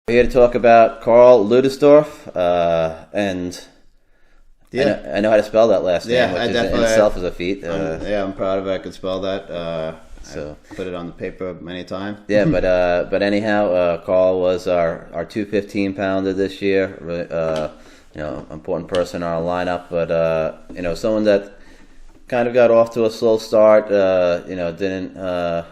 We're here to talk about Karl Leudesdorff, and I know how to spell that last name, which in itself is a feet. I'm proud of it. I can spell that. So I put it on the paper many times. Yeah, but anyhow, Karl was our 215 pounder this year. Important person in our lineup, but someone that kind of got off to a slow start. Didn't had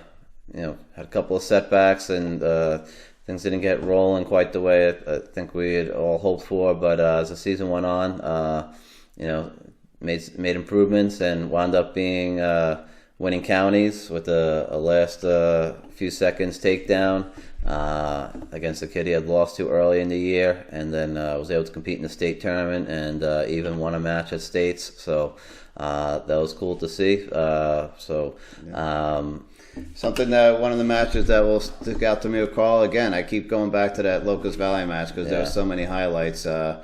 a couple of setbacks and. Things didn't get rolling quite the way I think we had all hoped for, but as the season went on, made improvements and wound up being winning counties with a last few seconds takedown against the kid he had lost to early in the year, and then was able to compete in the state tournament and even won a match at states. So that was cool to see. Something that one of the matches that will stick out to me with Karl, again, I keep going back to that Locust Valley match because there were so many highlights. Karl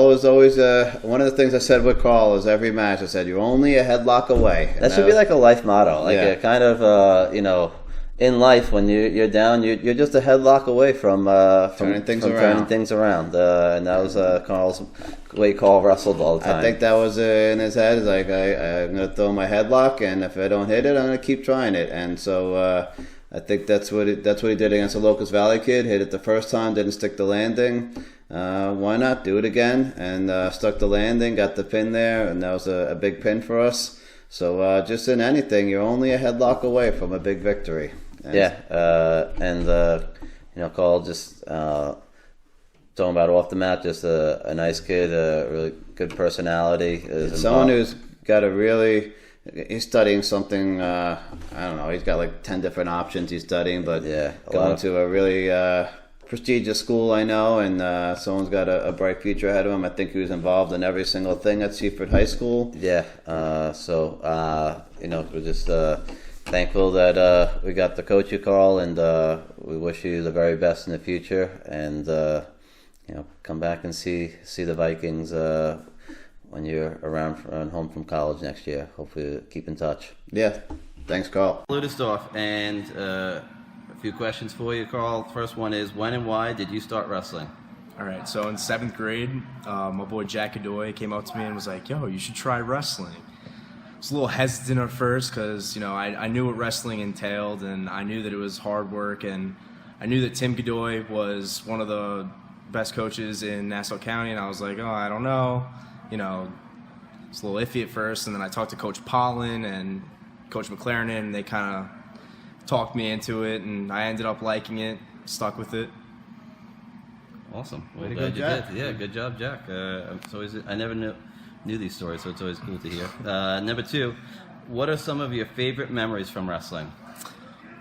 was always one of the things I said with Karl is every match I said you're only a headlock away. That should be like a life motto, a kind of in life when you're down, you're just a headlock away from turning things around, and that was Karl's way Karl wrestled all the time. I think that was in his head. It's like I'm going to throw my headlock, and if I don't hit it, I'm going to keep trying it. And so I think that's what he did against the Locust Valley kid. Hit it the first time, didn't stick the landing. Why not do it again? And stuck the landing, got the pin there, and that was a big pin for us. So just in anything, you're only a headlock away from a big victory. Karl just talking about off the mat, just a nice kid, a really good personality. Someone who's got he's studying something, I don't know, he's got like 10 different options he's studying, but going to a really prestigious school, I know, and someone's got a bright future ahead of him. I think he was involved in every single thing at Seaford High School. We're just thankful that we got to coach you, Karl, and we wish you the very best in the future. And come back and see the Vikings when you're around home from college next year. Hopefully, keep in touch. Yeah, thanks, Karl. Leudesdorff, and a few questions for you, Karl. First one is, when and why did you start wrestling? All right, so in 7th grade, my boy Jack Adoy came up to me and was like, "Yo, you should try wrestling." I was a little hesitant at first because, I knew what wrestling entailed, and I knew that it was hard work, and I knew that Tim Godoy was one of the best coaches in Nassau County, and I was like, I don't know. It's a little iffy at first, and then I talked to Coach Pollen and Coach McLaren, and they kind of talked me into it, and I ended up liking it, stuck with it. Awesome. Well, glad you did. Yeah, good job, Jack. I never knew these stories, so it's always cool to hear. Number 2, what are some of your favorite memories from wrestling?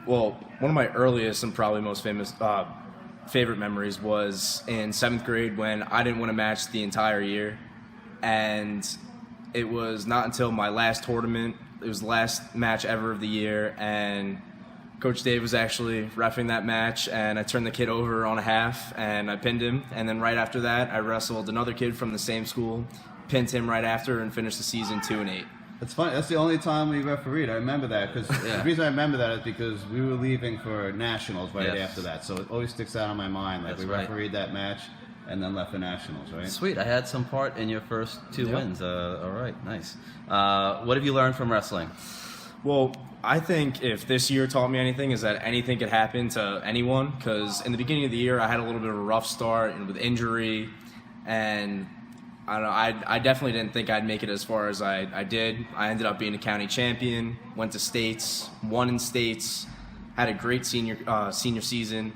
Well, one of my earliest and probably most famous favorite memories was in 7th grade when I didn't win a match the entire year, and it was not until my last tournament, it was the last match ever of the year, and Coach Dave was actually reffing that match, and I turned the kid over on a half, and I pinned him, and then right after that, I wrestled another kid from the same school, pinned him right after, and finished the season 2-8. It's funny. That's the only time we refereed. I remember that because the reason I remember that is because we were leaving for nationals after that. So it always sticks out in my mind. Like refereed that match and then left for nationals. Right. Sweet. I had some part in your first 2 wins. All right. Nice. What have you learned from wrestling? Well, I think if this year taught me anything is that anything could happen to anyone. Because in the beginning of the year, I had a little bit of a rough start and with injury, and I don't know. I definitely didn't think I'd make it as far as I did. I ended up being a county champion, went to states, won in states, had a great senior season,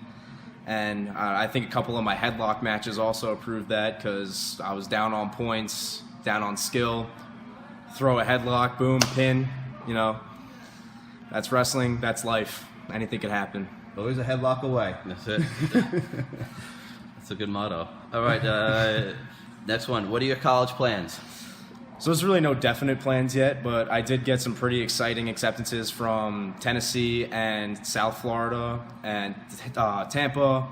and I think a couple of my headlock matches also proved that because I was down on points, down on skill, throw a headlock, boom, pin. That's wrestling. That's life. Anything could happen. Always a headlock away. That's it. That's a good motto. All right. Next one. What are your college plans? So there's really no definite plans yet, but I did get some pretty exciting acceptances from Tennessee and South Florida and Tampa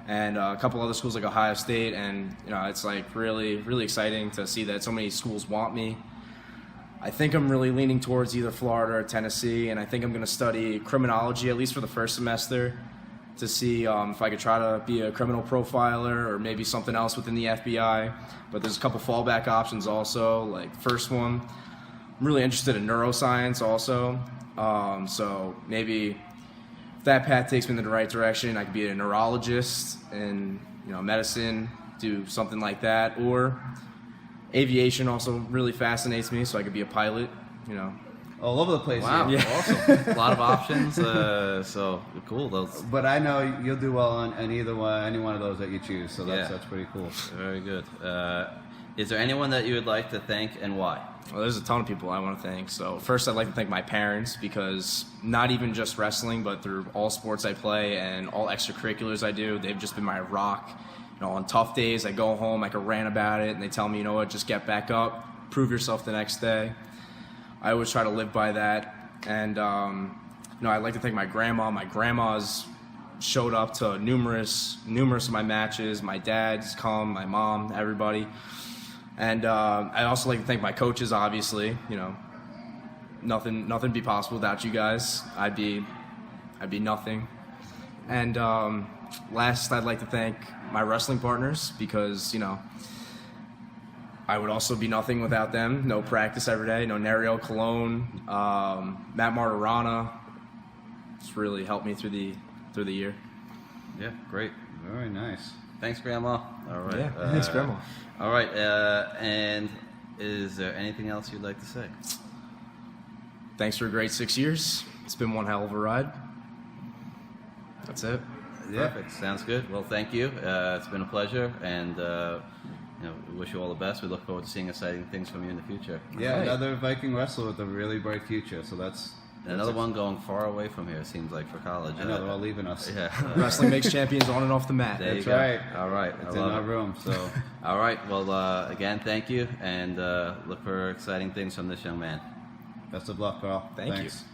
and a couple other schools like Ohio State. And, it's like really, really exciting to see that so many schools want me. I think I'm really leaning towards either Florida or Tennessee, and I think I'm going to study criminology, at least for the first semester, to see if I could try to be a criminal profiler or maybe something else within the FBI. But there's a couple fallback options also. Like first one, I'm really interested in neuroscience also. So maybe if that path takes me in the right direction, I could be a neurologist in medicine, do something like that. Or aviation also really fascinates me, so I could be a pilot. All over the place. Wow, here. awesome. A lot of options. So cool. Those. But I know you'll do well on any one of those that you choose. So that's pretty cool. Very good. Is there anyone that you would like to thank and why? Well, there's a ton of people I want to thank. So first, I'd like to thank my parents, because not even just wrestling, but through all sports I play and all extracurriculars I do, they've just been my rock. On tough days, I go home, I can rant about it, and they tell me, just get back up, prove yourself the next day. I always try to live by that. And, I'd like to thank my grandma. My grandma's showed up to numerous of my matches. My dad's come, my mom, everybody. And I'd also like to thank my coaches, obviously. Nothing would be possible without you guys. I'd be nothing. And last, I'd like to thank my wrestling partners, because, I would also be nothing without them. No practice every day. No Nerio Cologne, Matt Martirana. It's really helped me through the year. Yeah, great. Very nice. Thanks, Grandma. All right. Yeah, thanks, Grandma. All right. And is there anything else you'd like to say? Thanks for a great 6 years. It's been one hell of a ride. That's it. Yeah. Perfect. Sounds good. Well, thank you. It's been a pleasure, and we wish you all the best. We look forward to seeing exciting things from you in the future. Yeah, Right. another Viking wrestler with a really bright future. So that's Another one going far away from here, it seems like, for college. I know they're all leaving us. Yeah. Wrestling makes champions on and off the mat. There That's you go. right. All right. It's I in love our it. room. So All right. Well, again, thank you, and look for exciting things from this young man. best of luck, Karl. Thank you. Thanks.